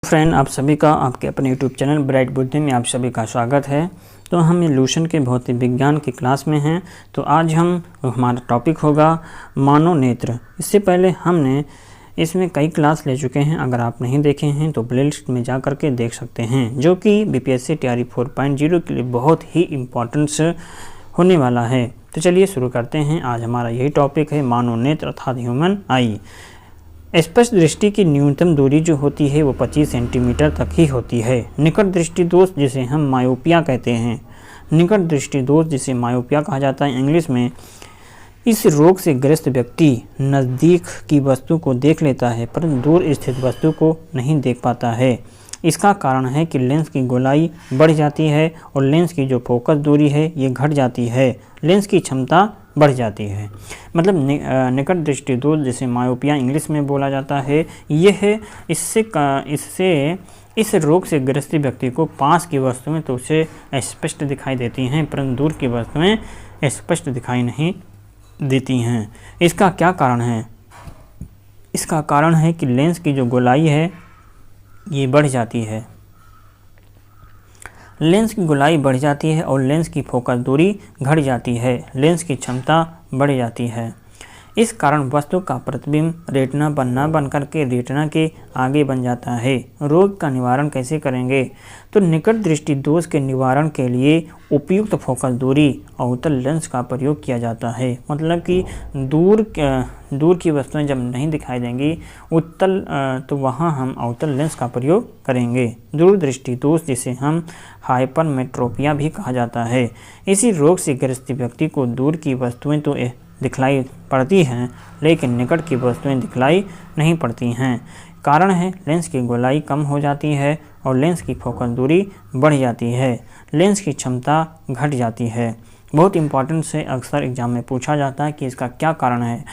Friend, आप सभी का आपके अपने यूट्यूब चैनल ब्राइट बुद्धि में आप सभी का स्वागत है। तो हम इल्यूशन के भौतिक विज्ञान की क्लास में हैं। तो आज हमारा टॉपिक होगा मानव नेत्र। इससे पहले हमने इसमें कई क्लास ले चुके हैं। अगर आप नहीं देखे हैं तो प्लेलिस्ट में जा कर के देख सकते हैं, जो कि बीपीएससी तैयारी 4.0 के लिए बहुत ही इम्पोर्टेंस होने वाला है। तो चलिए शुरू करते हैं। आज हमारा यही टॉपिक है मानव नेत्र अर्थात ह्यूमन आई। स्पष्ट दृष्टि की न्यूनतम दूरी जो होती है वो 25 सेंटीमीटर तक ही होती है। निकट दृष्टि दोष जिसे हम मायोपिया कहते हैं, निकट दृष्टि दोष जिसे मायोपिया कहा जाता है इंग्लिश में, इस रोग से ग्रस्त व्यक्ति नज़दीक की वस्तु को देख लेता है परंतु दूर स्थित वस्तु को नहीं देख पाता है। इसका कारण है कि लेंस की गोलाई बढ़ जाती है और लेंस की जो फोकस दूरी है ये घट जाती है, लेंस की क्षमता बढ़ जाती है। मतलब निकट दृष्टि दोष जिसे मायोपिया इंग्लिश में बोला जाता है, यह इससे इस रोग से ग्रस्त व्यक्ति को पास की वस्तुएं तो उसे स्पष्ट दिखाई देती हैं परंतु दूर की वस्तुएं स्पष्ट दिखाई नहीं देती हैं। इसका क्या कारण है? इसका कारण है कि लेंस की जो गोलाई है ये बढ़ जाती है, लेंस की गोलाई बढ़ जाती है और लेंस की फोकस दूरी घट जाती है, लेंस की क्षमता बढ़ जाती है। इस कारण वस्तु का प्रतिबिंब रेटिना पर न बन करके रेटिना के आगे बन जाता है। रोग का निवारण कैसे करेंगे? तो निकट दृष्टि दोष के निवारण के लिए उपयुक्त फोकस दूरी अवतल लेंस का प्रयोग किया जाता है। मतलब कि दूर की वस्तुएं जब नहीं दिखाई देंगी उत्तल तो वहाँ हम अवतल लेंस का प्रयोग करेंगे। दूरदृष्टि दोष जिसे हम हाइपरमेट्रोपिया भी कहा जाता है, इसी रोग से ग्रस्त व्यक्ति को दूर की वस्तुएं तो दिखलाई पड़ती हैं लेकिन निकट की वस्तुएं दिखलाई नहीं पड़ती हैं। कारण है लेंस की गोलाई कम हो जाती है और लेंस की फोकस दूरी बढ़ जाती है, लेंस की क्षमता घट जाती है। बहुत इंपॉर्टेंट से अक्सर एग्जाम में पूछा जाता है कि इसका क्या कारण है।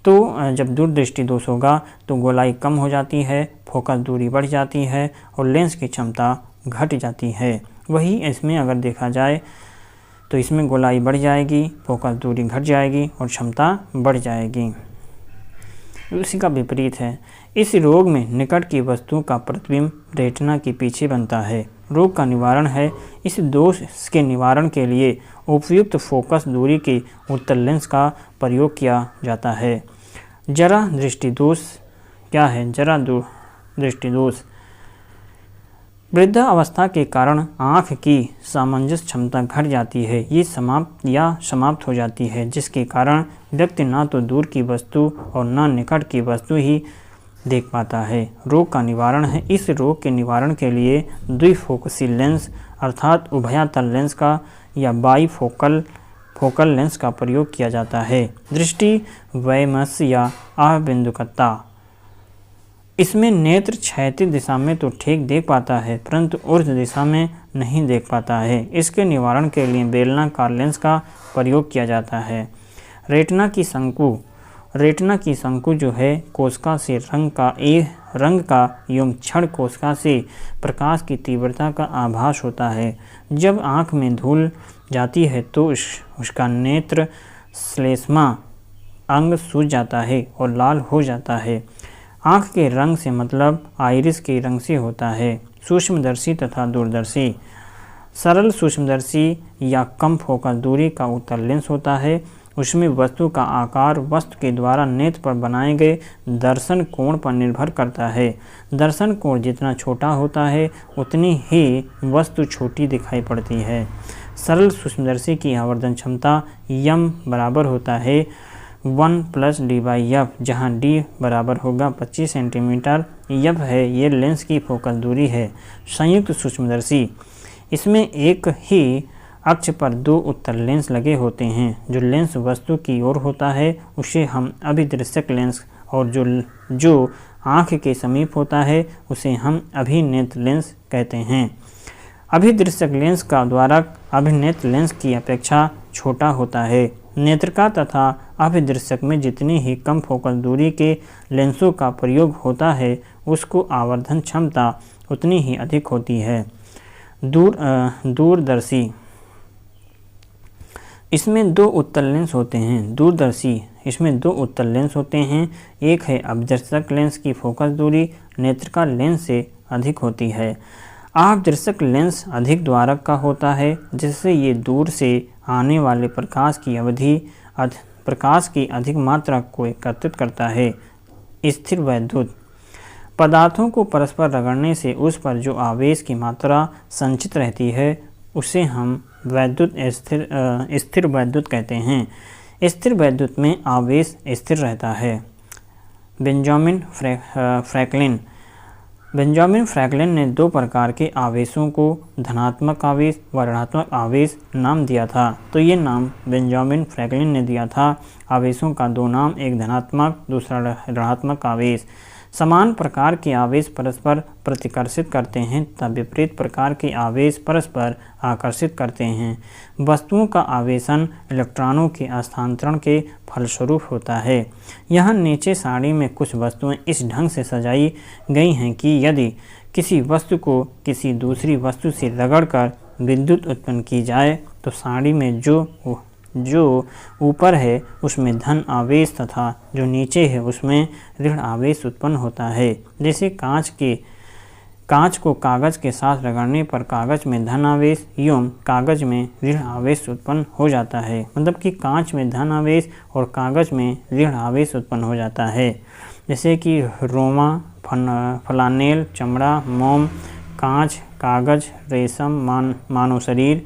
तो जब दूरदृष्टि दोष होगा तो गोलाई कम हो जाती है, फोकस दूरी बढ़ जाती है और लेंस की क्षमता घट जाती है। वही इसमें अगर देखा जाए तो इसमें गोलाई बढ़ जाएगी, फोकस दूरी घट जाएगी और क्षमता बढ़ जाएगी। उसी का विपरीत है। इस रोग में निकट की वस्तु का प्रतिबिंब रेटिना के पीछे बनता है। रोग का निवारण है, इस दोष के निवारण के लिए उपयुक्त फोकस दूरी के उत्तल लेंस का प्रयोग किया जाता है। जरा दृष्टि दोष क्या है? जरा दृष्टि दोष वृद्धावस्था के कारण आँख की सामंजस्य क्षमता घट जाती है, ये समाप्त हो जाती है, जिसके कारण व्यक्ति ना तो दूर की वस्तु और ना निकट की वस्तु ही देख पाता है। रोग का निवारण है, इस रोग के निवारण के लिए द्विफोकसी लेंस अर्थात उभयतल लेंस का या फोकल लेंस का प्रयोग किया जाता है। दृष्टि वैमनस्य या अबिंदुकता, इसमें नेत्र क्षैतिज दिशा में तो ठीक देख पाता है परंतु ऊर्ध्व दिशा में नहीं देख पाता है। इसके निवारण के लिए बेलनाकार लेंस का प्रयोग किया जाता है। रेटिना की शंकु जो है कोशिका से रंग का एवं क्षण कोशिका से प्रकाश की तीव्रता का आभास होता है। जब आँख में धूल जाती है तो उसका नेत्र श्लेष्मा अंग सूज जाता है और लाल हो जाता है। आँख के रंग से मतलब आइरिस के रंग से होता है। सूक्ष्मदर्शी तथा दूरदर्शी, सरल सूक्ष्मदर्शी या कम फोकस दूरी का उत्तल लेंस होता है। उसमें वस्तु का आकार वस्तु के द्वारा नेत्र पर बनाए गए दर्शन कोण पर निर्भर करता है। दर्शन कोण जितना छोटा होता है उतनी ही वस्तु छोटी दिखाई पड़ती है। सरल सूक्ष्मदर्शी की आवर्धन क्षमता यम बराबर होता है 1 + d/f, जहाँ d बराबर होगा 25 सेंटीमीटर, f है ये लेंस की फोकस दूरी है। संयुक्त सूक्ष्मदर्शी, इसमें एक ही अक्ष पर 2 उत्तल लेंस लगे होते हैं। जो लेंस वस्तु की ओर होता है उसे हम अभिदृश्यक लेंस और जो आँख के समीप होता है उसे हम अभिनेत्र लेंस कहते हैं। अभिदृश्यक लेंस का द्वारक अभिनेत्र लेंस की अपेक्षा छोटा होता है। नेत्रिका तथा अभिदृश्यक में जितनी ही कम फोकस दूरी के लेंसों का प्रयोग होता है उसको आवर्धन क्षमता उतनी ही अधिक होती है। दूरदर्शी, इसमें 2 उत्तल लेंस होते हैं। दूरदर्शी इसमें 2 उत्तल लेंस होते हैं। एक है अभिदर्शक लेंस की फोकस दूरी नेत्रिका लेंस से अधिक होती है। आपदर्शक लेंस अधिक द्वारक का होता है, जिससे ये दूर से आने वाले प्रकाश की अधिक मात्रा को एकत्रित करता है। स्थिर वैद्युत पदार्थों को परस्पर रगड़ने से उस पर जो आवेश की मात्रा संचित रहती है उसे हम स्थिर वैद्युत कहते हैं। स्थिर वैद्युत में आवेश स्थिर रहता है। बेंजामिन फ्रैंकलिन ने दो प्रकार के आवेशों को धनात्मक आवेश व ऋणात्मक आवेश नाम दिया था। तो ये नाम बेंजामिन फ्रैंकलिन ने दिया था। आवेशों का दो नाम, एक धनात्मक दूसरा ऋणात्मक आवेश। समान प्रकार के आवेश परस्पर प्रतिकर्षित करते हैं तथा विपरीत प्रकार के आवेश परस्पर आकर्षित करते हैं। वस्तुओं का आवेशन इलेक्ट्रॉनों के स्थानांतरण के फलस्वरूप होता है। यहाँ नीचे सारणी में कुछ वस्तुएं इस ढंग से सजाई गई हैं कि यदि किसी वस्तु को किसी दूसरी वस्तु से रगड़कर विद्युत उत्पन्न की जाए तो सारणी में जो ऊपर है उसमें धन आवेश तथा जो नीचे है उसमें ऋण आवेश उत्पन्न होता है। जैसे कांच को कागज के साथ रगड़ने पर कागज में धन आवेश एवं कागज में ऋण आवेश उत्पन्न हो जाता है। मतलब कि कांच में धन आवेश और कागज में ऋण आवेश उत्पन्न हो जाता है। जैसे कि रोमा, फ्लानेल, चमड़ा, मोम, कांच, कागज, रेशम, मानव शरीर,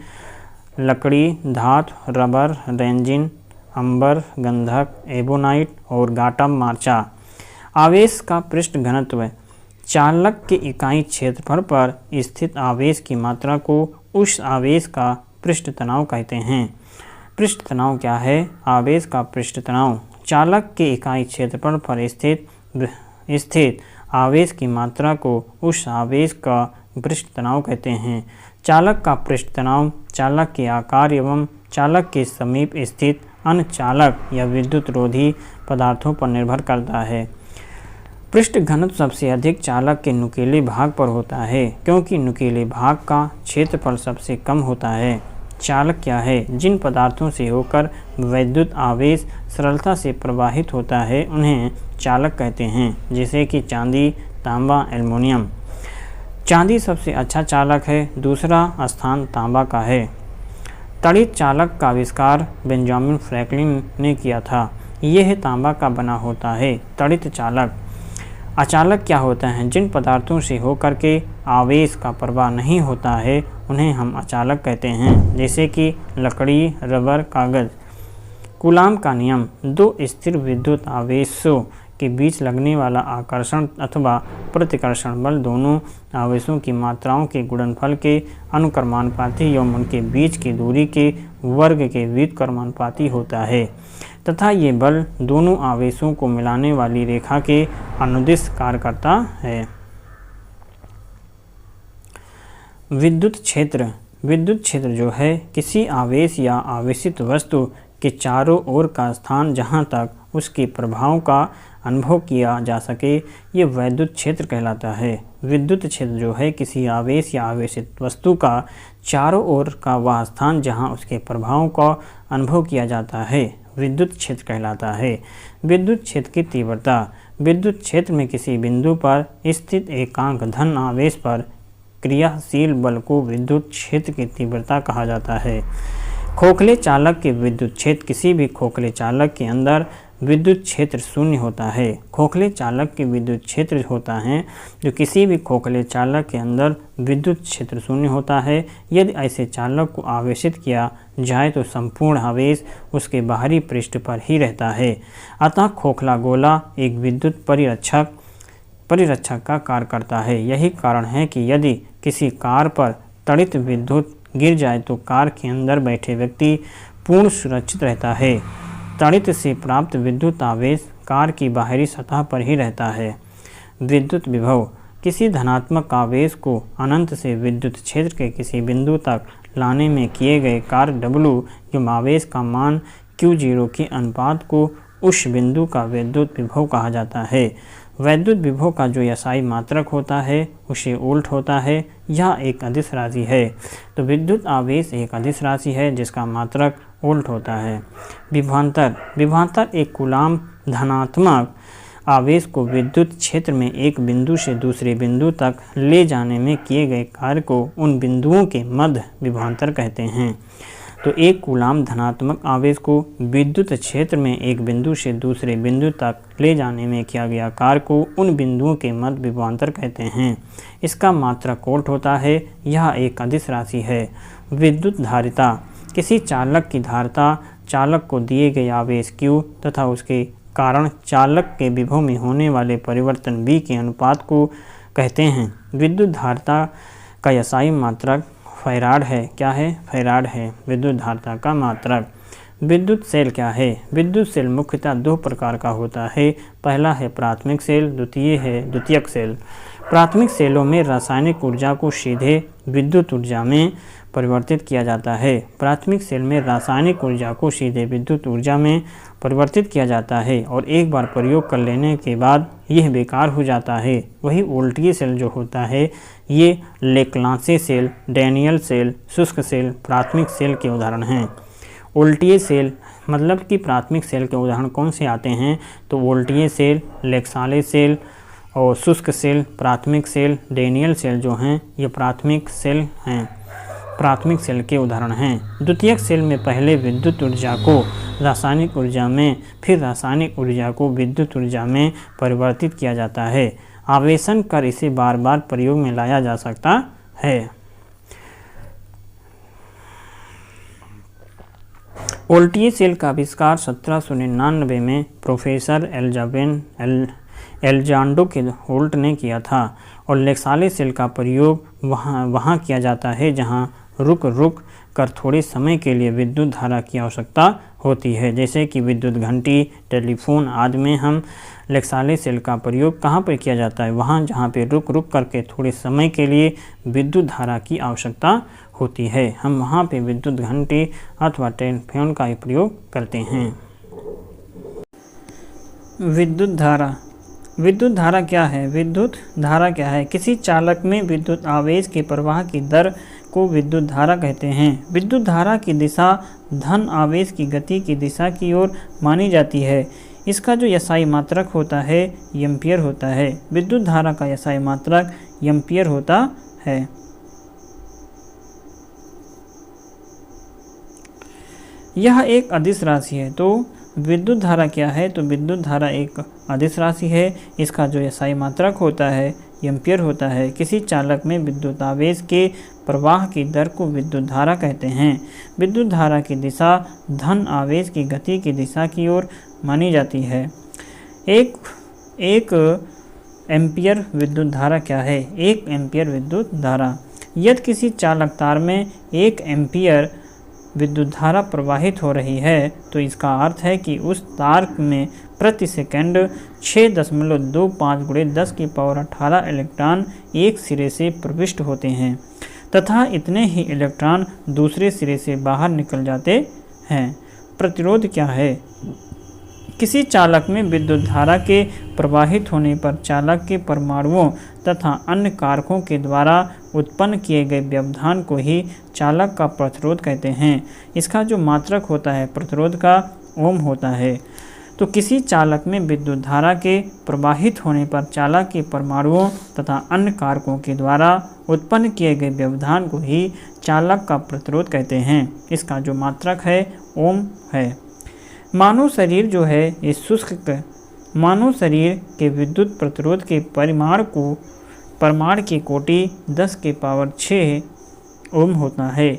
लकड़ी, धातु, रबर, रेंजिन, अंबर, गंधक, एबोनाइट और गाटा मार्चा। आवेश का पृष्ठ घनत्व चालक के इकाई क्षेत्रफल पर स्थित आवेश की मात्रा को उस आवेश का पृष्ठ तनाव कहते हैं। पृष्ठ तनाव क्या है? आवेश का पृष्ठ तनाव चालक के इकाई क्षेत्रफल पर स्थित आवेश की मात्रा को उस आवेश का पृष्ठ तनाव कहते हैं। चालक का पृष्ठ तनाव चालक के आकार एवं चालक के समीप स्थित अन्य चालक या विद्युत रोधी पदार्थों पर निर्भर करता है। पृष्ठ घनत्व सबसे अधिक चालक के नुकीले भाग पर होता है, क्योंकि नुकीले भाग का क्षेत्रफल सबसे कम होता है। चालक क्या है? जिन पदार्थों से होकर विद्युत आवेश सरलता से प्रवाहित होता है उन्हें चालक कहते हैं, जैसे कि चांदी, तांबा, एल्युमिनियम। चांदी सबसे अच्छा चालक है, दूसरा स्थान तांबा का है। तड़ित चालक का आविष्कार बेंजामिन फ्रैंकलिन ने किया था। यह तांबा का बना होता है। तड़ित चालक। अचालक क्या होता है? जिन पदार्थों से होकर के आवेश का प्रवाह नहीं होता है उन्हें हम अचालक कहते हैं, जैसे कि लकड़ी, रबर, कागज। कूलाम का नियम दो स्थिर विद्युत आवेशों के बीच लगने वाला आकर्षण अथवा प्रतिकर्षण बल दोनों आवेशों की मात्राओं के गुणनफल के अनुक्रमानुपाती एवं उनके बीच की दूरी के वर्ग के व्युत्क्रमानुपाती होता है तथा ये बल दोनों आवेशों को मिलाने वाली रेखा के अनुदिश कार्य करता है। विद्युत क्षेत्र जो है किसी आवेश या आवेशित वस्तु के चारों ओर का स्थान जहाँ तक उसके प्रभाव का अनुभव किया जा सके, ये वैद्युत क्षेत्र कहलाता है। विद्युत क्षेत्र जो है किसी आवेश या आवेशित वस्तु का चारों ओर का वह स्थान जहाँ उसके प्रभाव का अनुभव किया जाता है विद्युत क्षेत्र कहलाता है। विद्युत क्षेत्र की तीव्रता। विद्युत क्षेत्र में किसी बिंदु पर स्थित एकांक धन आवेश पर क्रियाशील बल को विद्युत क्षेत्र की तीव्रता कहा जाता है। खोखले चालक के विद्युत क्षेत्र। किसी भी खोखले चालक के अंदर विद्युत क्षेत्र शून्य होता है। खोखले चालक के विद्युत क्षेत्र होता है जो किसी भी खोखले चालक के अंदर विद्युत क्षेत्र शून्य होता है। यदि ऐसे चालक को आवेशित किया जाए तो संपूर्ण आवेश उसके बाहरी पृष्ठ पर ही रहता है। अतः खोखला गोला एक विद्युत परिरक्षक का कार्य करता है। यही कारण है कि यदि किसी कार पर तड़ित विद्युत गिर जाए तो कार के अंदर बैठे व्यक्ति पूर्ण सुरक्षित रहता है। तड़ित से प्राप्त विद्युत आवेश कार की बाहरी सतह पर ही रहता है। विद्युत विभव। किसी धनात्मक आवेश को अनंत से विद्युत क्षेत्र के किसी बिंदु तक लाने में किए गए कार्य W एवं आवेश का मान Q0 के अनुपात को उस बिंदु का विद्युत विभव कहा जाता है। वैद्युत विभव का जो SI मात्रक होता है उसे वोल्ट होता है। यह एक अदिश राशि है। तो विद्युत आवेश एक अदिश राशि है जिसका मात्रक वोल्ट होता है। विभवांतर एक कूलाम धनात्मक आवेश को विद्युत क्षेत्र में एक बिंदु से दूसरे बिंदु तक ले जाने में किए गए कार्य को उन बिंदुओं के मध्य विभवांतर कहते हैं। तो एक कूलाम धनात्मक आवेश को विद्युत क्षेत्र में एक बिंदु से दूसरे बिंदु तक ले जाने में किया गया कार्य को उन बिंदुओं के मध्य विभवांतर कहते हैं। इसका मात्रक वोल्ट होता है। यह एक अदिश राशि है। विद्युत धारिता किसी चालक की धारिता चालक को दिए गए आवेश Q तथा उसके कारण चालक के विभव में होने वाले परिवर्तन V के अनुपात को कहते हैं। विद्युत धारिता का SI मात्रक फैराड है। क्या है? फैराड है विद्युत धारिता का मात्रक। विद्युत सेल क्या है? विद्युत सेल मुख्यतः दो प्रकार का होता है। पहला है प्राथमिक सेल, द्वितीय है द्वितीयक सेल। प्राथमिक सेलों में रासायनिक ऊर्जा को सीधे विद्युत ऊर्जा में परिवर्तित किया जाता है। प्राथमिक सेल में रासायनिक ऊर्जा को सीधे विद्युत ऊर्जा में परिवर्तित किया जाता है और एक बार प्रयोग कर लेने के बाद यह बेकार हो जाता है। वही वोल्टीय सेल जो होता है, ये लेक्लांसे सेल, डैनियल सेल, शुष्क सेल प्राथमिक सेल के उदाहरण हैं। वोल्टीय सेल मतलब कि प्राथमिक सेल के उदाहरण कौन से आते हैं? तो वोल्टीय सेल, लेक्साले सेल और शुष्क सेल प्राथमिक सेल, डैनियल सेल जो हैं ये प्राथमिक सेल हैं, प्राथमिक सेल के उदाहरण हैं। द्वितीयक सेल में पहले विद्युत ऊर्जा को रासायनिक ऊर्जा में, फिर रासायनिक ऊर्जा को विद्युत ऊर्जा में परिवर्तित किया जाता है। आवेशन कर इसे बार बार प्रयोग में लाया जा सकता है। वोल्टीय सेल का आविष्कार 1799 में प्रोफेसर एल्जांडो के वोल्ट ने किया था और लेक्साले सेल का प्रयोग वहाँ किया जाता है जहाँ रुक कर थोड़े समय के लिए विद्युत धारा की आवश्यकता होती है। जैसे कि विद्युत घंटी, टेलीफोन आदि में हम लेक्साले सेल का प्रयोग कहाँ पर किया जाता है? वहाँ जहाँ पे रुक करके थोड़े समय के लिए विद्युत धारा की आवश्यकता होती है, हम वहाँ पे विद्युत घंटी अथवा टेलीफोन का प्रयोग करते हैं। विद्युत धारा, विद्युत धारा क्या है? विद्युत धारा क्या है? किसी चालक में विद्युत आवेश के प्रवाह की दर को विद्युत धारा कहते हैं। विद्युत धारा की दिशा धन आवेश की गति की दिशा की ओर मानी जाती है। इसका जो SI मात्रक होता है एम्पियर होता है। विद्युत धारा का SI मात्रक एम्पियर होता है। यह एक अदिश राशि है। तो विद्युत धारा क्या है? तो विद्युत धारा एक अदिश राशि है। इसका जो SI मात्रक होता है एम्पियर होता है। किसी चालक में विद्युत आवेश के प्रवाह की दर को विद्युत धारा कहते हैं। विद्युत धारा की दिशा धन आवेश की गति की दिशा की ओर मानी जाती है। एक एम्पियर विद्युत धारा क्या है? 1 एम्पियर विद्युत धारा। यदि किसी चालक तार में 1 एम्पियर विद्युत धारा प्रवाहित हो रही है तो इसका अर्थ है कि उस तार में प्रति सेकंड 6.25 × 10⁻18 इलेक्ट्रॉन एक सिरे से प्रविष्ट होते हैं तथा इतने ही इलेक्ट्रॉन दूसरे सिरे से बाहर निकल जाते हैं। प्रतिरोध क्या है? किसी चालक में विद्युत धारा के प्रवाहित होने पर चालक के परमाणुओं तथा अन्य कारकों के द्वारा उत्पन्न किए गए व्यवधान को ही चालक का प्रतिरोध कहते हैं। इसका जो मात्रक होता है प्रतिरोध का ओम होता है। तो किसी चालक में विद्युत धारा के प्रवाहित होने पर चालक के परमाणुओं तथा अन्य कारकों के द्वारा उत्पन्न किए गए व्यवधान को ही चालक का प्रतिरोध कहते हैं। इसका जो मात्रक है ओम है। मानव शरीर जो है ये शुष्क मानव शरीर के विद्युत प्रतिरोध के परिमाण की कोटि 10⁶ ओम होता है।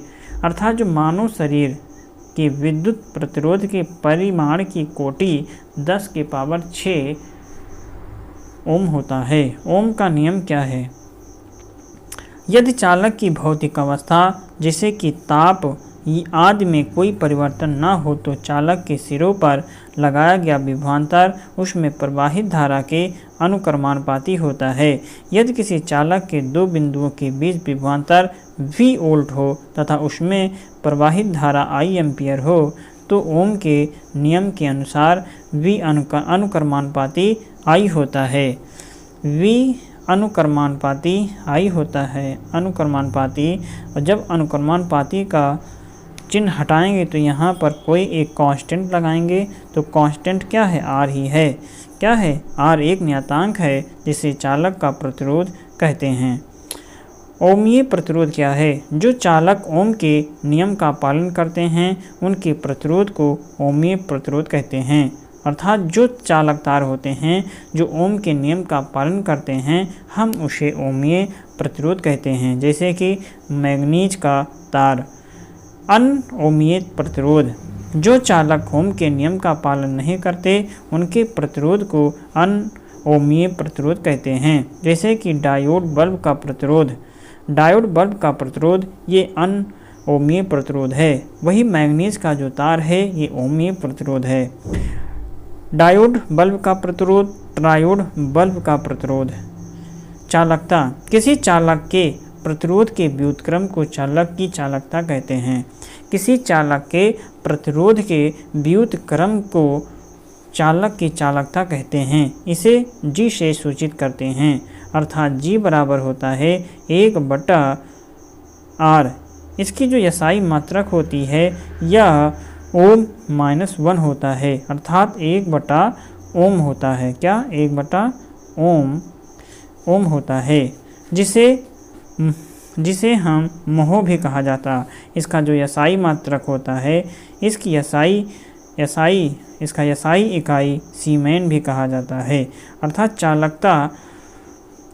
अर्थात जो मानव शरीर के विद्युत प्रतिरोध के परिमाण की कोटि 10⁶ ओम होता है। ओम का नियम क्या है? यदि चालक की भौतिक अवस्था जैसे कि ताप आदि में कोई परिवर्तन न हो तो चालक के सिरों पर लगाया गया विभवांतर उसमें प्रवाहित धारा के अनुक्रमानुपाती होता है। यदि किसी चालक के 2 बिंदुओं के बीच विभवांतर V वोल्ट हो तथा उसमें प्रवाहित धारा I एम्पियर हो तो ओम के नियम के अनुसार V अनुक्रमानुपाती I होता है। V अनुक्रमानुपाती I होता है। अनुक्रमानुपाती, और जब अनुक्रमानुपाती का चिन्ह हटाएंगे तो यहाँ पर कोई एक कांस्टेंट लगाएंगे, तो कांस्टेंट क्या है? आर ही है। क्या है? आर एक नियतांक है जिसे चालक का प्रतिरोध कहते हैं। ओमीय प्रतिरोध क्या है? जो चालक ओम के नियम का पालन करते हैं उनके प्रतिरोध को ओमीय प्रतिरोध कहते हैं। अर्थात जो चालक तार होते हैं जो ओम के नियम का पालन करते हैं हम उसे ओमीय प्रतिरोध कहते हैं। जैसे कि मैग्नीज का तार। अनओमीय प्रतिरोध, जो चालक ओम के नियम का पालन नहीं करते उनके प्रतिरोध को अनओमीय प्रतिरोध कहते हैं। जैसे कि डायोड बल्ब का प्रतिरोध। डायोड बल्ब का प्रतिरोध ये अनओमीय प्रतिरोध है। वही मैग्नीज का जो तार है ये ओमीय प्रतिरोध है। डायोड बल्ब का प्रतिरोध, ट्रायोड बल्ब का प्रतिरोध। चालकता, किसी चालक के प्रतिरोध के व्युत्क्रम को चालक की चालकता कहते हैं। किसी चालक के प्रतिरोध के व्युत्क्रम को चालक की चालकता कहते हैं। इसे जी से सूचित करते हैं। अर्थात जी बराबर होता है 1/r। इसकी जो एसआई मात्रक होती है यह ओम-1 होता है। अर्थात 1/ओम होता है। क्या? 1/ओम होता है, जिसे हम मोह भी कहा जाता। इसका जो एसआई मात्रक होता है इसकी एसआई इकाई सीमेन भी कहा जाता है। अर्थात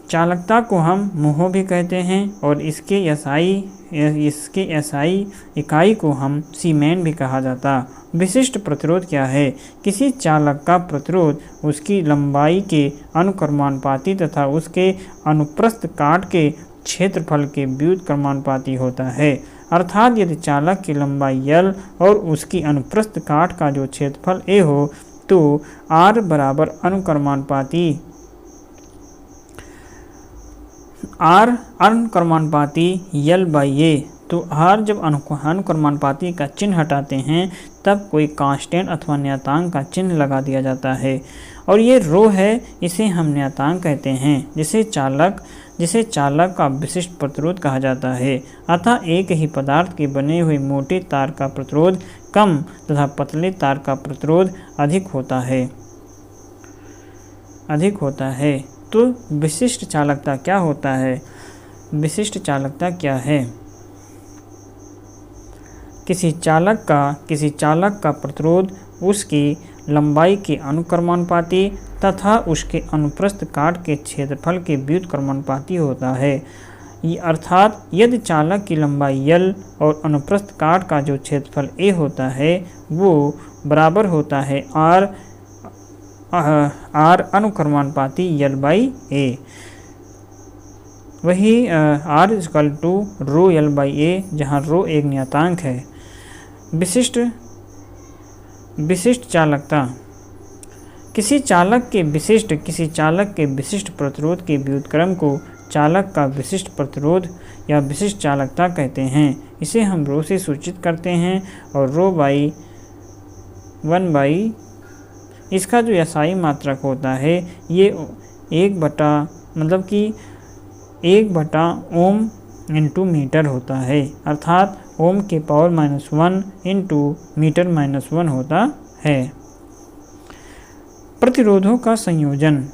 चालकता को हम मोह भी कहते हैं और इसके एसआई इकाई को हम सीमेन भी कहा जाता। विशिष्ट प्रतिरोध क्या है? किसी चालक का प्रतिरोध उसकी लंबाई के अनुक्रमानुपाती तथा उसके अनुप्रस्थ काट के क्षेत्रफल के व्युत्क्रमानुपाती होता है। अर्थात यदि चालक की लंबाई L और उसकी अनुप्रस्थ काट का जो क्षेत्रफल A हो तो R बराबर अनुक्रमानुपाती L/A। तो R जब अनुक्रमानुपाती का चिन्ह हटाते हैं तब कोई कांस्टेंट अथवा नियतांक का चिन्ह लगा दिया जाता है और ये रो है, इसे हम नियतांक कहते हैं, जिसे चालक का विशिष्ट प्रतिरोध कहा जाता है। अतः एक ही पदार्थ के बने हुए मोटे तार का प्रतिरोध कम तथा पतले तार का प्रतिरोध अधिक होता है। तो विशिष्ट चालकता क्या होता है? विशिष्ट चालकता क्या है? किसी चालक का प्रतिरोध उसकी लंबाई के अनुक्रमानुपाती तथा उसके अनुप्रस्थ काट के क्षेत्रफल के व्युत्क्रमानुपाती होता है। अर्थात यदि चालक की लंबाई L और अनुप्रस्थ काट का जो क्षेत्रफल A होता है वो बराबर होता है R अनुक्रमानुपाती L/A। वही R = ρL/A, जहाँ रो एक नियतांक है। विशिष्ट चालकता, किसी चालक के विशिष्ट प्रतिरोध के व्युत्क्रम को चालक का विशिष्ट प्रतिरोध या विशिष्ट चालकता कहते हैं। इसे हम रो से सूचित करते हैं और ρ/1 इसका जो एसआई मात्रक होता है ये 1/ओम × मीटर होता है। अर्थात ओम के पावर -1 × मीटर-1 होता है। प्रतिरोधों का संयोजन।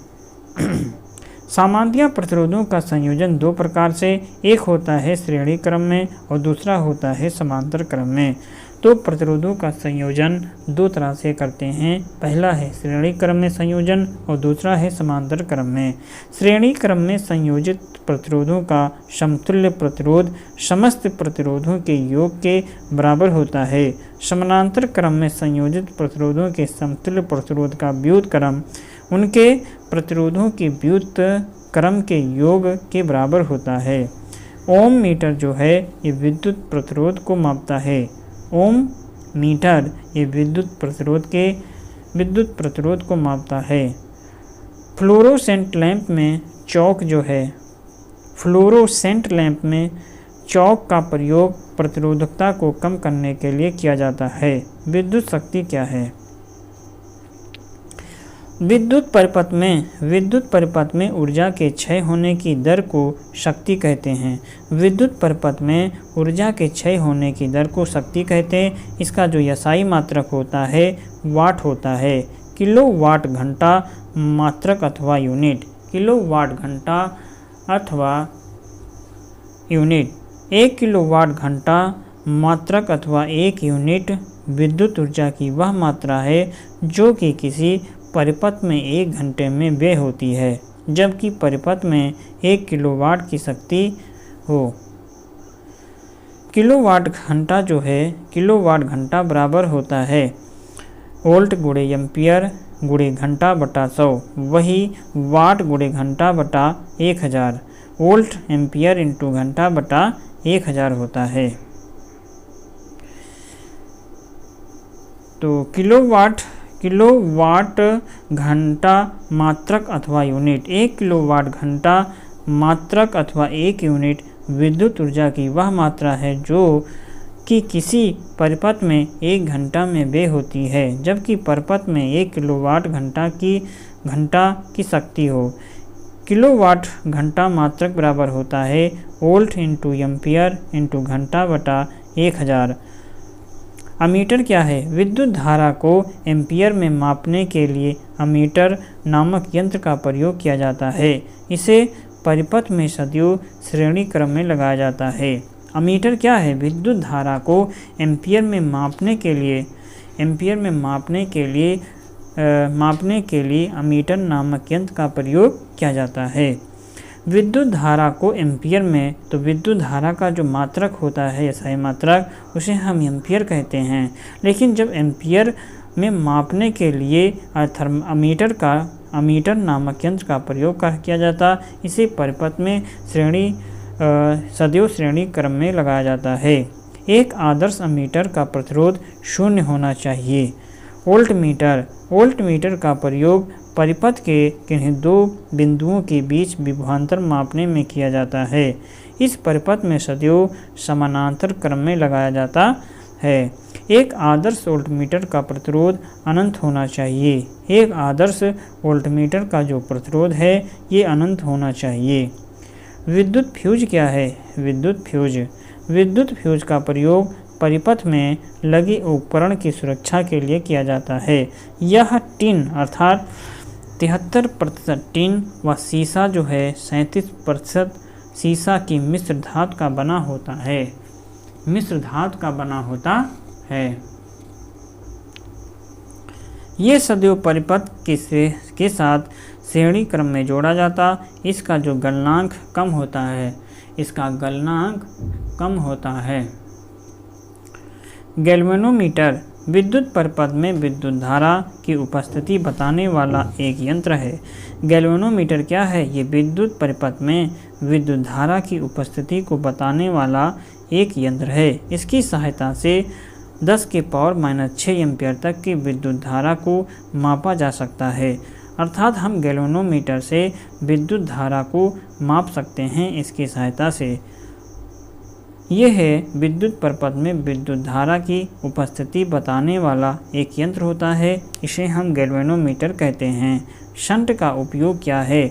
सामान्य प्रतिरोधों का संयोजन दो प्रकार से, एक होता है श्रेणी क्रम में और दूसरा होता है समांतर क्रम में। तो प्रतिरोधों का संयोजन दो तरह से करते हैं। पहला है श्रेणी क्रम में संयोजन और दूसरा है समांतर क्रम में। श्रेणी क्रम में संयोजित प्रतिरोधों का समतुल्य प्रतिरोध समस्त प्रतिरोधों के योग के बराबर होता है। समानांतर क्रम में संयोजित प्रतिरोधों के समतुल्य प्रतिरोध का व्युत्क्रम उनके प्रतिरोधों के व्युत्क्रम के योग के बराबर होता है। ओम मीटर जो है ये विद्युत प्रतिरोध को मापता है। ओम मीटर ये विद्युत प्रतिरोध को मापता है। फ्लोरोसेंट लैंप में चौक का प्रयोग प्रतिरोधकता को कम करने के लिए किया जाता है। विद्युत शक्ति क्या है? विद्युत परिपथ में ऊर्जा के क्षय होने की दर को शक्ति कहते हैं। विद्युत परिपथ में ऊर्जा के क्षय होने की दर को शक्ति कहते हैं। इसका जो SI मात्रक होता है वाट होता है। किलोवाट घंटा मात्रक अथवा यूनिट, किलोवाट घंटा अथवा यूनिट। 1 किलोवाट घंटा मात्रक अथवा 1 यूनिट विद्युत ऊर्जा की वह मात्रा है जो कि किसी परिपथ में 1 घंटे में व्यय होती है, जबकि परिपथ में 1 किलोवाट की शक्ति हो। किलोवाट घंटा जो है, किलोवाट घंटा बराबर होता है वोल्ट गुणे एम्पियर गुणे घंटा बटा 100, वही वाट गुणे घंटा बटा 1000, वोल्ट एम्पियर इंटू घंटा बटा 1000 होता है। तो किलोवाट घंटा मात्रक अथवा यूनिट, 1 किलोवाट घंटा मात्रक अथवा 1 यूनिट विद्युत ऊर्जा की वह मात्रा है जो कि किसी परिपथ में 1 घंटा में व्यय होती है, जबकि परिपथ में 1 किलोवाट घंटा की शक्ति हो। किलोवाट घंटा मात्रक बराबर होता है वोल्ट इंटू एम्पियर इंटू घंटा बटा 1000। अमीटर क्या है? विद्युत धारा को एम्पियर में मापने के लिए अमीटर नामक यंत्र का प्रयोग किया जाता है। इसे परिपथ में सदियों श्रेणी क्रम में लगाया जाता है। अमीटर क्या है? विद्युत धारा को एम्पियर में मापने के लिए अमीटर नामक यंत्र का प्रयोग किया जाता है। विद्युत धारा को एम्पियर में, तो विद्युत धारा का जो मात्रक होता है SI मात्रक, उसे हम एम्पियर कहते हैं। लेकिन जब एम्पियर में मापने के लिए अमीटर नामक यंत्र का प्रयोग किया जाता, इसे परिपथ में सदियों श्रेणी क्रम में लगाया जाता है। एक आदर्श अमीटर का प्रतिरोध 0 होना चाहिए। वोल्टमीटर का प्रयोग परिपथ के किन्हीं 2 बिंदुओं के बीच विभवांतर मापने में किया जाता है। इस परिपथ में सदियों समानांतर क्रम में लगाया जाता है। एक आदर्श वोल्टमीटर का प्रतिरोध अनंत होना चाहिए। एक आदर्श वोल्टमीटर का जो प्रतिरोध है ये अनंत होना चाहिए। विद्युत फ्यूज क्या है? विद्युत फ्यूज का प्रयोग परिपथ में लगे उपकरण की सुरक्षा के लिए किया जाता है। यह टिन अर्थात 73% टिन व सीसा जो है 37% सीसा की मिश्र धातु का बना होता है। ये सदियों परिपथ के साथ श्रेणी क्रम में जोड़ा जाता। इसका जो गलनांक कम होता है। गैल्वेनोमीटर विद्युत परिपथ में विद्युत धारा की उपस्थिति बताने वाला एक यंत्र है। गैल्वेनोमीटर क्या है? ये विद्युत परिपथ में विद्युत धारा की उपस्थिति को बताने वाला एक यंत्र है। इसकी सहायता से 10⁻⁻6 एम्पियर तक की विद्युत धारा को मापा जा सकता है। अर्थात हम गैल्वेनोमीटर से विद्युत धारा को माप सकते हैं इसकी सहायता से। यह है विद्युत परिपथ में विद्युत धारा की उपस्थिति बताने वाला एक यंत्र होता है। इसे हम गैल्वेनोमीटर कहते हैं। शंट का उपयोग क्या है?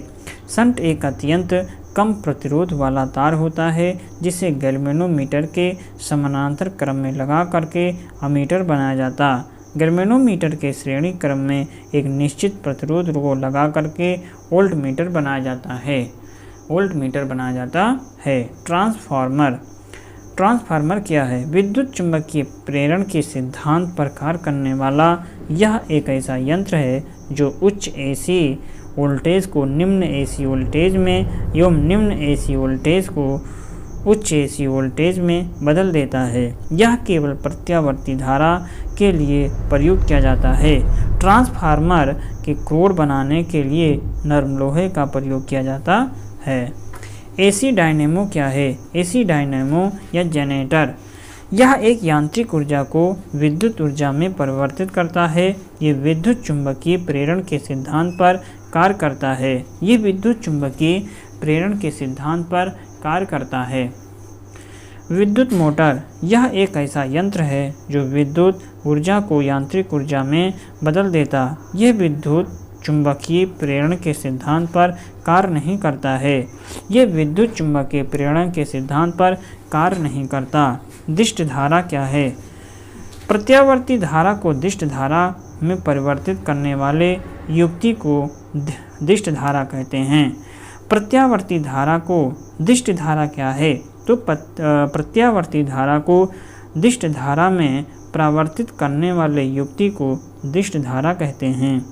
शंट एक अत्यंत कम प्रतिरोध वाला तार होता है जिसे गैल्वेनोमीटर के समानांतर क्रम में लगा करके अमीटर बनाया जाता। गैल्वेनोमीटर के श्रेणी क्रम में एक निश्चित प्रतिरोध को लगा करके वोल्टमीटर बनाया जाता है। ट्रांसफार्मर क्या है? विद्युत चुंबकीय प्रेरण के सिद्धांत पर कार्य करने वाला यह एक ऐसा यंत्र है जो उच्च AC वोल्टेज को निम्न AC वोल्टेज में एवं निम्न AC वोल्टेज को उच्च AC वोल्टेज में बदल देता है। यह केवल प्रत्यावर्ती धारा के लिए प्रयोग किया जाता है। ट्रांसफार्मर के कोर बनाने के लिए नरम लोहे का प्रयोग किया जाता है। AC डायनेमो क्या है? AC डायनेमो या जनरेटर यह एक यांत्रिक ऊर्जा को विद्युत ऊर्जा में परिवर्तित करता है। ये विद्युत चुंबकीय प्रेरण के सिद्धांत पर कार्य करता है। विद्युत मोटर यह एक ऐसा यंत्र है जो विद्युत ऊर्जा को यांत्रिक ऊर्जा में बदल देता। यह विद्युत चुंबकीय प्रेरण के सिद्धांत पर कार्य नहीं करता है। ये विद्युत चुंबकीय प्रेरण के सिद्धांत पर कार्य नहीं करता। दिष्ट धारा क्या है? प्रत्यावर्ती धारा को दिष्ट धारा में परिवर्तित करने वाले युक्ति को दिष्ट धारा कहते हैं। प्रत्यावर्ती धारा को दिष्ट धारा क्या है? तो प्रत्यावर्ती धारा को दिष्ट धारा में परिवर्तित करने वाले युक्ति को दिष्ट धारा कहते हैं।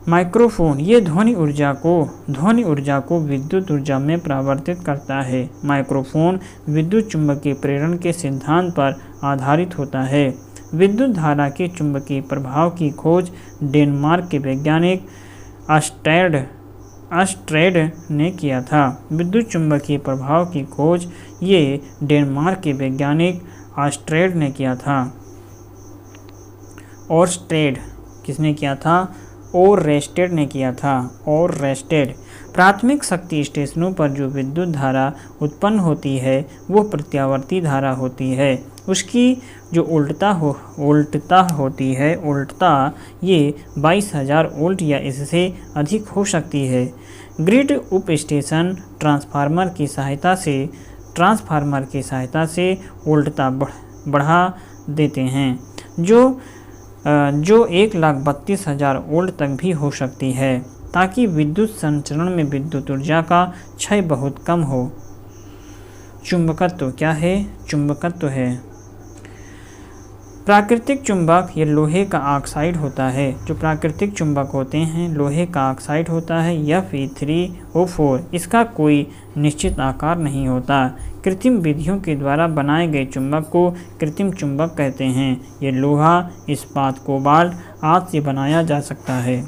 माइक्रोफोन ये ध्वनि ऊर्जा को विद्युत ऊर्जा में परिवर्तित करता है। माइक्रोफोन विद्युत चुंबकीय प्रेरण के सिद्धांत पर आधारित होता है। विद्युत धारा के चुंबकीय प्रभाव की खोज डेनमार्क के वैज्ञानिक अस्ट्रेड ने किया था। विद्युत चुंबकीय प्रभाव की खोज ये डेनमार्क के वैज्ञानिक अस्ट्रेड ने किया था। ओरस्टेड किसने किया था? ओरस्टेड ने किया था। ओरस्टेड। प्राथमिक शक्ति स्टेशनों पर जो विद्युत धारा उत्पन्न होती है वो प्रत्यावर्ती धारा होती है। उसकी जो उल्टता होती है ये 22,000 वोल्ट या इससे अधिक हो सकती है। ग्रिड उप स्टेशन ट्रांसफार्मर की सहायता से उल्टता बढ़ा देते हैं जो 1,32,000 वोल्ट तक भी हो सकती है, ताकि विद्युत संचरण में विद्युत ऊर्जा का क्षय बहुत कम हो। चुंबकत्व क्या है? चुंबकत्व है प्राकृतिक चुंबक ये लोहे का ऑक्साइड होता है। जो प्राकृतिक चुंबक होते हैं लोहे का ऑक्साइड होता है Fe3O4। इसका कोई निश्चित आकार नहीं होता। कृत्रिम विधियों के द्वारा बनाए गए चुंबक को कृत्रिम चुंबक कहते हैं। ये लोहा, इस्पात, कोबाल्ट आदि से बनाया जा सकता है।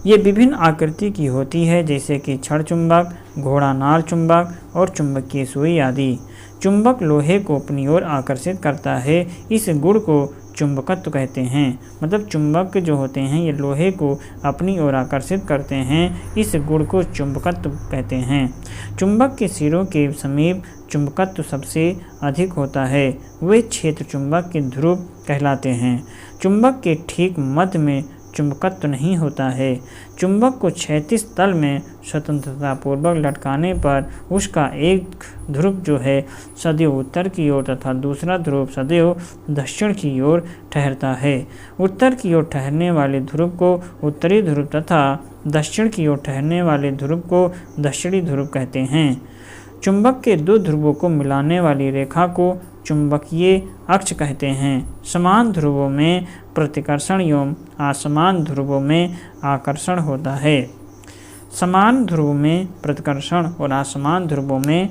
ये विभिन्न आकृति की होती है, जैसे कि छड़ चुंबक, घोड़ा नाल चुंबक और चुंबकीय सुई आदि। चुंबक लोहे को अपनी ओर आकर्षित करता है। इस गुण को चुंबकत्व कहते हैं। मतलब चुंबक जो होते हैं ये लोहे को अपनी ओर आकर्षित करते हैं। इस गुण को चुंबकत्व कहते हैं। चुंबक के सिरों के समीप चुंबकत्व सबसे अधिक होता है। वे क्षेत्र चुंबक के ध्रुव कहलाते हैं। चुंबक के ठीक मध्य में चुंबकत्व नहीं होता है। चुंबक को क्षैतिज तल में स्वतंत्रतापूर्वक लटकाने पर उसका एक ध्रुव जो है सदैव उत्तर की ओर तथा दूसरा ध्रुव सदैव दक्षिण की ओर ठहरता है। उत्तर की ओर ठहरने वाले ध्रुव को उत्तरी ध्रुव तथा दक्षिण की ओर ठहरने वाले ध्रुव को दक्षिणी ध्रुव कहते हैं। चुंबक के दो ध्रुवों को मिलाने वाली रेखा को चुंबकीय अक्ष कहते हैं। समान ध्रुवों में प्रतिकर्षण एवं असमान ध्रुवों में आकर्षण होता है। समान ध्रुवों में प्रतिकर्षण और असमान ध्रुवों में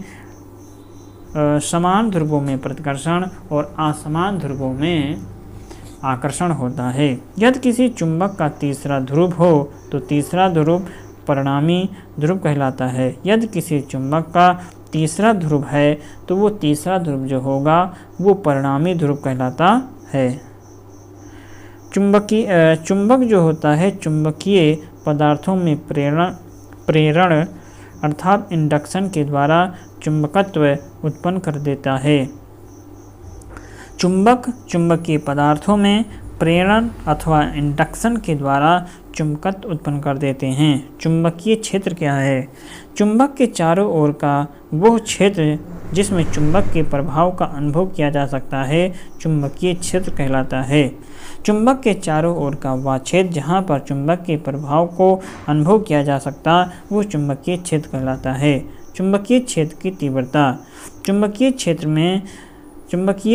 समान ध्रुवों में प्रतिकर्षण और असमान ध्रुवों में आकर्षण होता है। यदि किसी चुंबक का तीसरा ध्रुव हो तो तीसरा ध्रुव परिणामी ध्रुव कहलाता है। यदि किसी चुंबक का तीसरा ध्रुव है तो वो तीसरा ध्रुव जो होगा वो परिणामी ध्रुव कहलाता है। चुंबक जो होता है चुंबकीय पदार्थों में प्रेरण अर्थात इंडक्शन के द्वारा चुंबकत्व उत्पन्न कर देता है। चुंबक चुंबकीय पदार्थों में प्रेरण अथवा इंडक्शन के द्वारा चुंबकत्व उत्पन्न कर देते हैं। चुंबकीय क्षेत्र क्या है? चुंबक के चारों ओर का वो क्षेत्र जिसमें चुंबक के प्रभाव का अनुभव किया जा सकता है चुंबकीय क्षेत्र कहलाता है। चुंबक के चारों ओर का वह क्षेत्र जहाँ पर चुंबक के प्रभाव को अनुभव किया जा सकता वो चुंबकीय क्षेत्र कहलाता है। चुंबकीय क्षेत्र की तीव्रता। चुंबकीय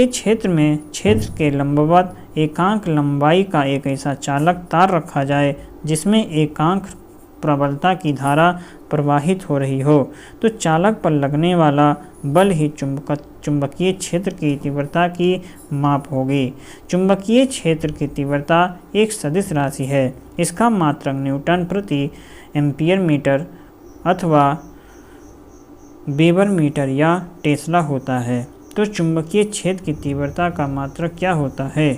क्षेत्र में क्षेत्र के लंबवत एकांक लंबाई का एक ऐसा चालक तार रखा जाए जिसमें एकांक प्रबलता की धारा प्रवाहित हो रही हो तो चालक पर लगने वाला बल ही चुंबकीय क्षेत्र की तीव्रता की माप होगी। चुंबकीय क्षेत्र की तीव्रता एक सदिश राशि है। इसका मात्रक न्यूटन प्रति एम्पीयर मीटर अथवा वेबर मीटर या टेस्ला होता है। तो चुंबकीय क्षेत्र की तीव्रता का मात्रक क्या होता है?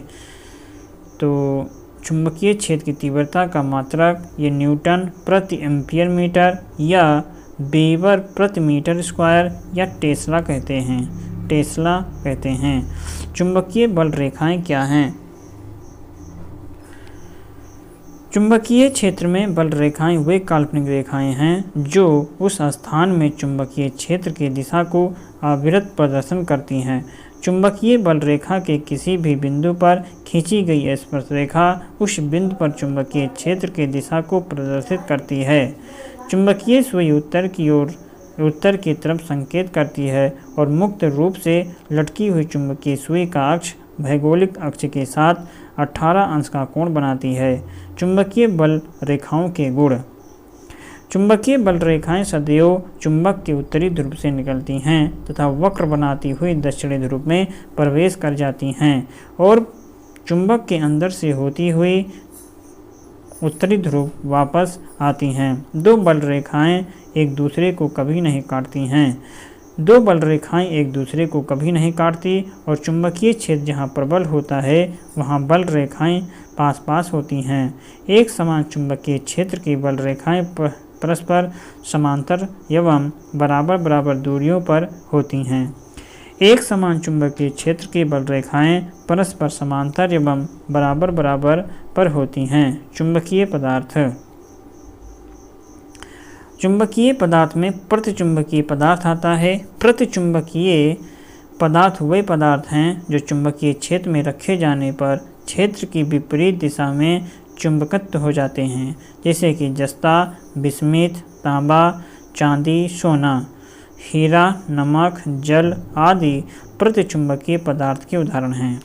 तो चुंबकीय क्षेत्र की तीव्रता का मात्रक ये न्यूटन प्रति एम्पीयर मीटर या वेबर प्रति मीटर स्क्वायर या टेस्ला कहते हैं। चुंबकीय बल रेखाएं क्या हैं? चुंबकीय क्षेत्र में बल रेखाएं वे काल्पनिक रेखाएं हैं जो उस स्थान में चुंबकीय क्षेत्र की दिशा को अविरत प्रदर्शन करती हैं। चुंबकीय बल रेखा के किसी भी बिंदु पर खींची गई स्पर्श रेखा उस बिंदु पर चुंबकीय क्षेत्र की दिशा को प्रदर्शित करती है। चुंबकीय सुई उत्तर की तरफ संकेत करती है और मुक्त रूप से लटकी हुई चुंबकीय सुई का अक्ष भौगोलिक अक्ष के साथ 18 अंश का कोण बनाती है। चुंबकीय बल रेखाओं के गुण। चुंबकीय बल रेखाएं सदैव चुंबक के उत्तरी ध्रुव से निकलती हैं तथा वक्र बनाती हुई दक्षिणी ध्रुव में प्रवेश कर जाती हैं और चुंबक के अंदर से होती हुई उत्तरी ध्रुव वापस आती हैं। दो बल रेखाएं एक दूसरे को कभी नहीं काटती हैं। दो बल रेखाएं एक दूसरे को कभी नहीं काटती और चुंबकीय क्षेत्र जहां प्रबल होता है वहां बल रेखाएं पास पास होती हैं। एक समान चुंबकीय क्षेत्र की बल रेखाएं परस्पर समांतर एवं बराबर बराबर दूरियों पर होती हैं। एक समान चुंबकीय क्षेत्र की बल रेखाएं परस्पर समांतर एवं बराबर बराबर पर होती हैं। चुंबकीय पदार्थ। चुंबकीय पदार्थ में प्रतिचुंबकीय पदार्थ आता है। प्रतिचुंबकीय पदार्थ वे पदार्थ हैं जो चुंबकीय क्षेत्र में रखे जाने पर क्षेत्र की विपरीत दिशा में चुंबकत्व हो जाते हैं, जैसे कि जस्ता, बिस्मित, तांबा, चांदी, सोना, हीरा, नमक, जल आदि प्रतिचुंबकीय पदार्थ के उदाहरण हैं।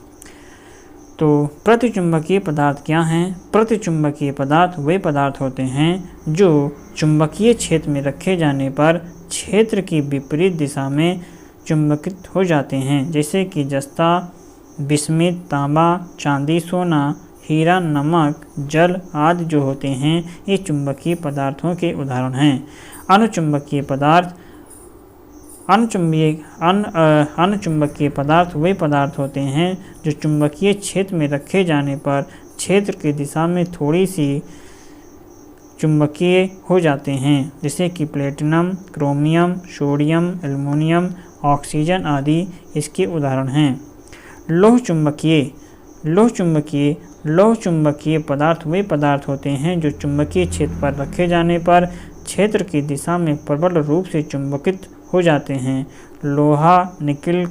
तो प्रतिचुंबकीय पदार्थ क्या हैं? प्रतिचुंबकीय पदार्थ वे पदार्थ होते हैं जो चुंबकीय क्षेत्र में रखे जाने पर क्षेत्र की विपरीत दिशा में चुंबकित हो जाते हैं, जैसे कि जस्ता, बिस्मित, तांबा, चांदी, सोना, हीरा, नमक, जल आदि जो होते हैं ये चुंबकीय पदार्थों के उदाहरण हैं। अनुचुंबकीय पदार्थ। अनुचुंबकीय पदार्थ वे पदार्थ होते हैं जो चुंबकीय क्षेत्र में रखे जाने पर क्षेत्र की दिशा में थोड़ी सी चुंबकीय हो जाते हैं, जैसे कि platinum, chromium, sodium, aluminium, oxygen आदि इसके उदाहरण हैं। लौह चुंबकीय पदार्थ वे पदार्थ होते हैं जो चुंबकीय क्षेत्र पर रखे जाने पर क्षेत्र की दिशा में प्रबल रूप से चुंबकित हो जाते हैं। लोहा, निकिल,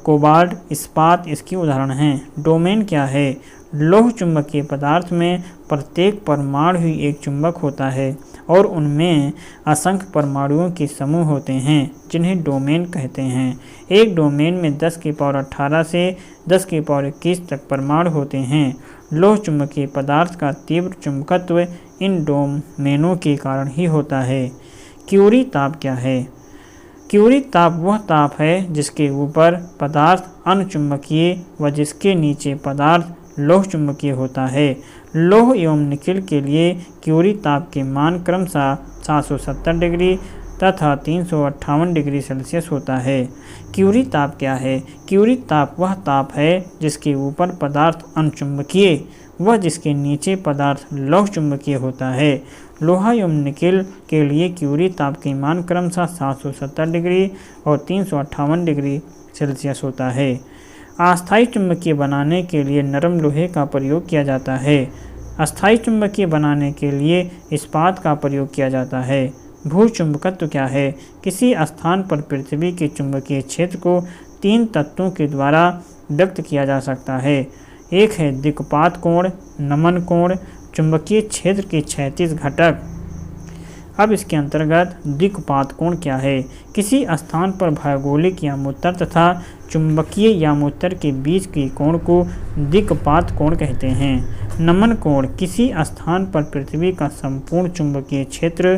कोबाल्ट, इस्पात इसके उदाहरण हैं। डोमेन क्या है? लौह चुंबकीय पदार्थ में प्रत्येक परमाणु ही एक चुंबक होता है और उनमें असंख्य परमाणुओं के समूह होते हैं जिन्हें डोमेन कहते हैं। एक डोमेन में 10⁸ से 10⁻21 तक परमाणु होते हैं। लौह चुंबकीय पदार्थ का तीव्र चुंबकत्व इन डोमेनों के कारण ही होता है। क्यूरी ताप क्या है? क्यूरी ताप वह ताप है जिसके ऊपर पदार्थ अनुचुंबकीय व जिसके नीचे पदार्थ लौह चुंबकीय होता है। लौह एवं निकिल के लिए क्यूरी ताप के मान क्रमशः 770 डिग्री तथा 358 डिग्री सेल्सियस होता है। क्यूरी ताप क्या है? क्यूरी ताप वह ताप है जिसके ऊपर पदार्थ अनुचुंबकीय व जिसके नीचे पदार्थ लौह चुंबकीय होता है। लोहा एवं निकिल के लिए क्यूरी ताप के मान क्रमशः 770 डिग्री और 358 डिग्री सेल्सियस होता है। अस्थायी चुंबकीय बनाने के लिए नरम लोहे का प्रयोग किया जाता है। अस्थायी चुंबकीय बनाने के लिए इस्पात का प्रयोग किया जाता है। भू चुंबकत्व क्या है? किसी स्थान पर पृथ्वी के चुंबकीय क्षेत्र को 3 तत्वों के द्वारा व्यक्त किया जा सकता है। एक है दिक्पात कोण, नमन कोण, चुंबकीय क्षेत्र के क्षैतिज घटक। अब इसके अंतर्गत दिक्पात कोण क्या है? किसी स्थान पर भौगोलिक यामोत्तर तथा चुंबकीय यामोत्तर के बीच के कोण को दिक्पात कोण कहते हैं। नमन कोण किसी स्थान पर पृथ्वी का संपूर्ण चुंबकीय क्षेत्र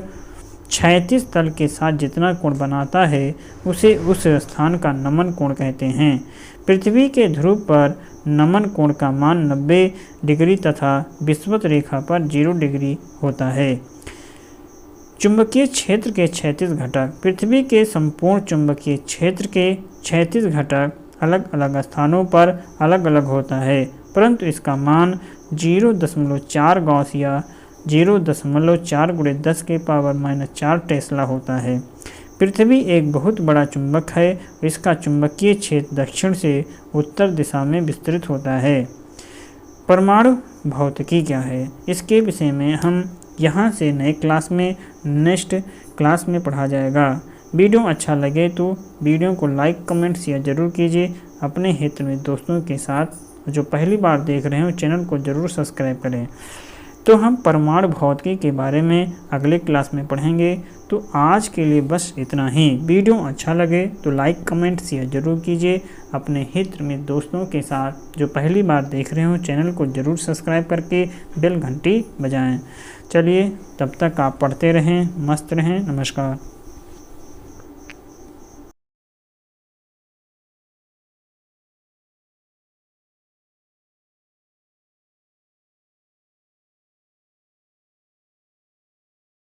क्षैतिज तल के साथ जितना कोण बनाता है उसे उस स्थान का नमन कोण कहते हैं। पृथ्वी के ध्रुव पर नमन कोण का मान 90 डिग्री तथा विषुवत रेखा पर 0 डिग्री होता है। चुंबकीय क्षेत्र के क्षैतिज घटक। पृथ्वी के संपूर्ण चुंबकीय क्षेत्र के क्षैतिज घटक अलग अलग स्थानों पर अलग अलग होता है, परंतु इसका मान 0.4 गॉस या 0.4 × 10⁻⁻4 टेस्ला होता है। पृथ्वी एक बहुत बड़ा चुंबक है। इसका चुंबकीय क्षेत्र दक्षिण से उत्तर दिशा में विस्तृत होता है। परमाणु भौतिकी क्या है, इसके विषय में हम यहाँ से नए क्लास में नेक्स्ट क्लास में पढ़ा जाएगा। वीडियो अच्छा लगे तो वीडियो को लाइक कमेंट शेयर ज़रूर कीजिए। अपने हित में दोस्तों के साथ जो पहली बार देख रहे हो चैनल को ज़रूर सब्सक्राइब करें। तो हम परमाणु भौतिकी के बारे में अगले क्लास में पढ़ेंगे। तो आज के लिए बस इतना ही। वीडियो अच्छा लगे तो लाइक कमेंट शेयर ज़रूर कीजिए। अपने हित में दोस्तों के साथ जो पहली बार देख रहे हो चैनल को ज़रूर सब्सक्राइब करके बेल घंटी बजाएं। चलिए तब तक आप पढ़ते रहें, मस्त रहें। नमस्कार।